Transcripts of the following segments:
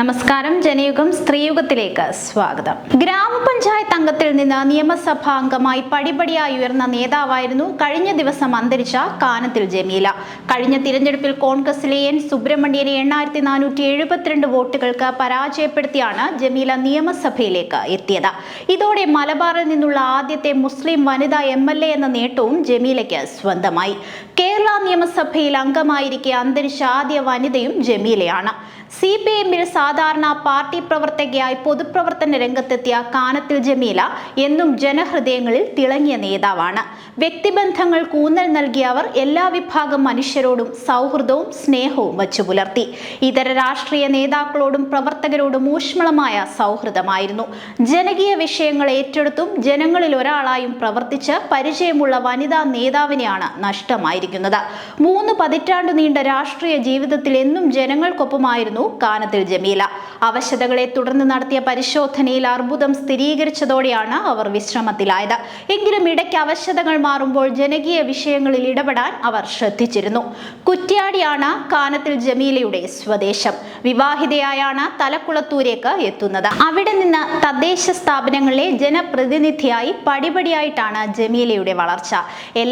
നമസ്കാരം. ജനയുഗം സ്ത്രീയുഗത്തിലേക്ക് സ്വാഗതം. ഗ്രാമപഞ്ചായത്ത് അംഗത്തിൽ നിന്ന് നിയമസഭാ അംഗമായി പടിപടിയായി ഉയർന്ന നേതാവായിരുന്നു കഴിഞ്ഞ ദിവസം അന്തരിച്ച കാനത്തിൽ ജമീല. കഴിഞ്ഞ തിരഞ്ഞെടുപ്പിൽ കോൺഗ്രസിലെ എൻ സുബ്രഹ്മണ്യനെ 8472 വോട്ടുകൾക്ക് പരാജയപ്പെടുത്തിയാണ് ജമീല നിയമസഭയിലേക്ക് എത്തിയത്. ഇതോടെ മലബാറിൽ നിന്നുള്ള ആദ്യത്തെ മുസ്ലിം വനിതാ MLA എന്ന നേട്ടവും ജമീലയ്ക്ക് സ്വന്തമായി. കേരള നിയമസഭയിൽ അംഗമായിരിക്കെ അന്തരിച്ച ആദ്യ വനിതയും ജമീലയാണ്. CPM-ൽ സാധാരണ പാർട്ടി പ്രവർത്തകയായി പൊതുപ്രവർത്തന രംഗത്തെത്തിയ കാനത്തിൽ ജമീല എന്നും ജനഹൃദയങ്ങളിൽ തിളങ്ങിയ നേതാവാണ്. വ്യക്തിബന്ധങ്ങൾക്ക് ഊന്നൽ നൽകിയ അവർ എല്ലാ വിഭാഗം മനുഷ്യരോടും സൗഹൃദവും സ്നേഹവും വച്ചുപുലർത്തി. ഇതര രാഷ്ട്രീയ നേതാക്കളോടും പ്രവർത്തകരോടും ഊഷ്മളമായ സൗഹൃദമായിരുന്നു. ജനകീയ വിഷയങ്ങൾ ഏറ്റെടുത്തും ജനങ്ങളിൽ ഒരാളായും പ്രവർത്തിച്ച് പരിചയമുള്ള വനിതാ നേതാവിനെയാണ് നഷ്ടമായിരിക്കുന്നത്. 3 പതിറ്റാണ്ട് നീണ്ട രാഷ്ട്രീയ ജീവിതത്തിൽ എന്നും ജനങ്ങൾക്കൊപ്പമായിരുന്നു കാനത്തിൽ ജമീല. അവശതകളെ തുടർന്ന് നടത്തിയ പരിശോധനയിൽ അർബുദം സ്ഥിരീകരിച്ചതോടെയാണ് അവർ വിശ്രമത്തിലായത്. എങ്കിലും ഇടയ്ക്ക് അവശതകൾ മാറുമ്പോൾ ജനകീയ വിഷയങ്ങളിൽ ഇടപെടാൻ അവർ ശ്രദ്ധിച്ചിരുന്നു. കുറ്റ്യാടിയാണ് കാനത്തിൽ ജമീലയുടെ സ്വദേശം. വിവാഹിതയായാണ് തലക്കുളത്തൂരേക്ക് എത്തുന്നത്. അവിടെ നിന്ന് തദ്ദേശ സ്ഥാപനങ്ങളിലെ ജനപ്രതിനിധിയായി പടിപടിയായിട്ടാണ് ജമീലയുടെ വളർച്ച.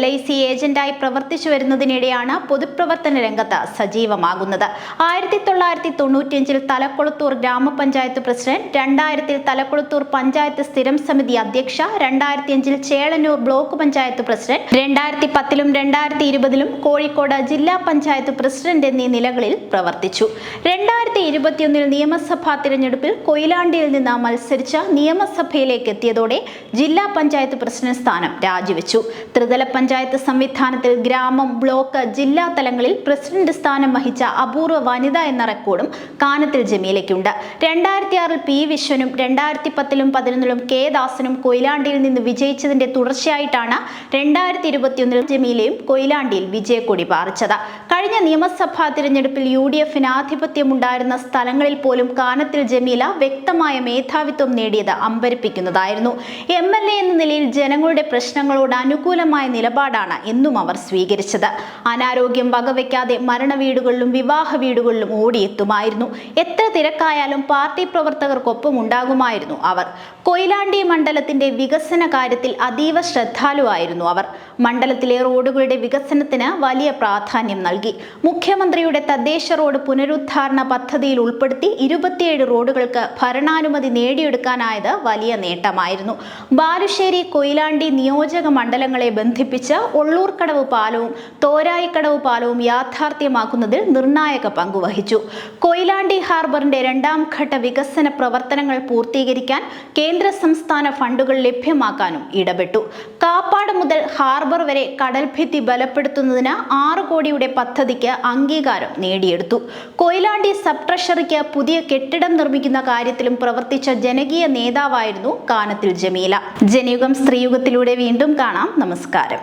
LIC ഏജന്റായി പ്രവർത്തിച്ചു വരുന്നതിനിടെയാണ് പൊതുപ്രവർത്തന രംഗത്ത് സജീവമാകുന്നത്. 1995-ൽ തലക്കുളത്തൂർ ഗ്രാമപഞ്ചായത്ത് പ്രസിഡന്റ്, 2000-ൽ തലക്കുളത്തൂർ പഞ്ചായത്ത് സ്ഥിരം സമിതി അധ്യക്ഷ, 2005-ൽ ചേളന്നൂർ ബ്ലോക്ക് പഞ്ചായത്ത് പ്രസിഡന്റ്, 2010-ലും 2020-ലും കോഴിക്കോട് ജില്ലാ പഞ്ചായത്ത് പ്രസിഡന്റ് എന്നീ നിലകളിൽ പ്രവർത്തിച്ചു. 2021-ൽ നിയമസഭാ തിരഞ്ഞെടുപ്പിൽ കൊയിലാണ്ടിയിൽ നിന്ന് മത്സരിച്ച് നിയമസഭയിലേക്ക് എത്തിയതോടെ ജില്ലാ പഞ്ചായത്ത് പ്രസിഡന്റ് സ്ഥാനം രാജിവെച്ചു. ത്രിതല പഞ്ചായത്ത് സംവിധാനത്തിൽ ഗ്രാമം, ബ്ലോക്ക്, ജില്ലാ തലങ്ങളിൽ പ്രസിഡന്റ് സ്ഥാനം വഹിച്ച അപൂർവ വനിത എന്ന റെക്കോർഡും കാനത്തിൽ ജമീലയ്ക്കുണ്ട്. 2006-ൽ P. വിശ്വനും 2010-ലും 2011-ലും K. ദാസനും കൊയിലാണ്ടിയിൽ നിന്ന് വിജയിച്ചതിന്റെ തുടർച്ചയായിട്ടാണ് 2021-ൽ ജമീലയും കൊയിലാണ്ടിയിൽ വിജയക്കൊടി പാറിച്ചത്. കഴിഞ്ഞ നിയമസഭാ തിരഞ്ഞെടുപ്പിൽ UDF-ന് ആധിപത്യമുണ്ടായിരുന്ന സ്ഥലങ്ങളിൽ പോലും കാനത്തിൽ ജമീല വ്യക്തമായ മേധാവിത്വം നേടിയത് അമ്പരപ്പിക്കുന്നതായിരുന്നു. MLA എന്ന നിലയിൽ ജനങ്ങളുടെ പ്രശ്നങ്ങളോട് അനുകൂലമായ നിലപാടാണ് എന്നും അവർ സ്വീകരിച്ചത്. അനാരോഗ്യം വകവയ്ക്കാതെ മരണവീടുകളിലും വിവാഹ വീടുകളിലും ഓടിയെത്തുമായിരുന്നു. എത്ര തിരക്കായാലും പാർട്ടി പ്രവർത്തകർക്കൊപ്പം ഉണ്ടാകുമായിരുന്നു അവർ. കൊയിലാണ്ടി മണ്ഡലത്തിന്റെ വികസന കാര്യത്തിൽ അതീവ ശ്രദ്ധാലുവായിരുന്നു അവർ. മണ്ഡലത്തിലെ റോഡുകളുടെ വികസനത്തിന് വലിയ പ്രാധാന്യം നൽകി. മുഖ്യമന്ത്രിയുടെ തദ്ദേശ റോഡ് പുനരുദ്ധാരണ പദ്ധതിയിൽ ഉൾപ്പെടുത്തി 27 റോഡുകൾക്ക് ഭരണാനുമതി നേടിയെടുക്കാനായത് വലിയ നേട്ടമായിരുന്നു. ബാലുശ്ശേരി, കൊയിലാണ്ടി നിയോജക മണ്ഡലങ്ങളെ ബന്ധിപ്പിച്ച് ഒള്ളൂർക്കടവ് പാലവും തോരായിക്കടവ് പാലവും യാഥാർത്ഥ്യമാക്കുന്നതിൽ നിർണായക പങ്കുവഹിച്ചു. കൊയിലാണ്ടി ഹാർബറിന്റെ 2ാം ഘട്ട വികസന പ്രവർത്തനങ്ങൾ പൂർത്തീകരിക്കാൻ കേന്ദ്ര സംസ്ഥാന ഫണ്ടുകൾ ലഭ്യമാക്കാനും ഇടപെട്ടു. കാപ്പാട് മുതൽ ഹാർബർ വരെ കടൽഭിത്തി ബലപ്പെടുത്തുന്നതിന് 6 കോടിയുടെ പദ്ധതിക്ക് അംഗീകാരം നേടിയെടുത്തു. കൊയിലാണ്ടി സബ് ട്രഷറിക്ക് പുതിയ കെട്ടിടം നിർമ്മിക്കുന്ന കാര്യത്തിലും പ്രവർത്തിച്ച ജനകീയ നേതാവായിരുന്നു കാനത്തിൽ ജമീല. ജനയുഗം സ്ത്രീയുഗത്തിലൂടെ വീണ്ടും കാണാം. നമസ്കാരം.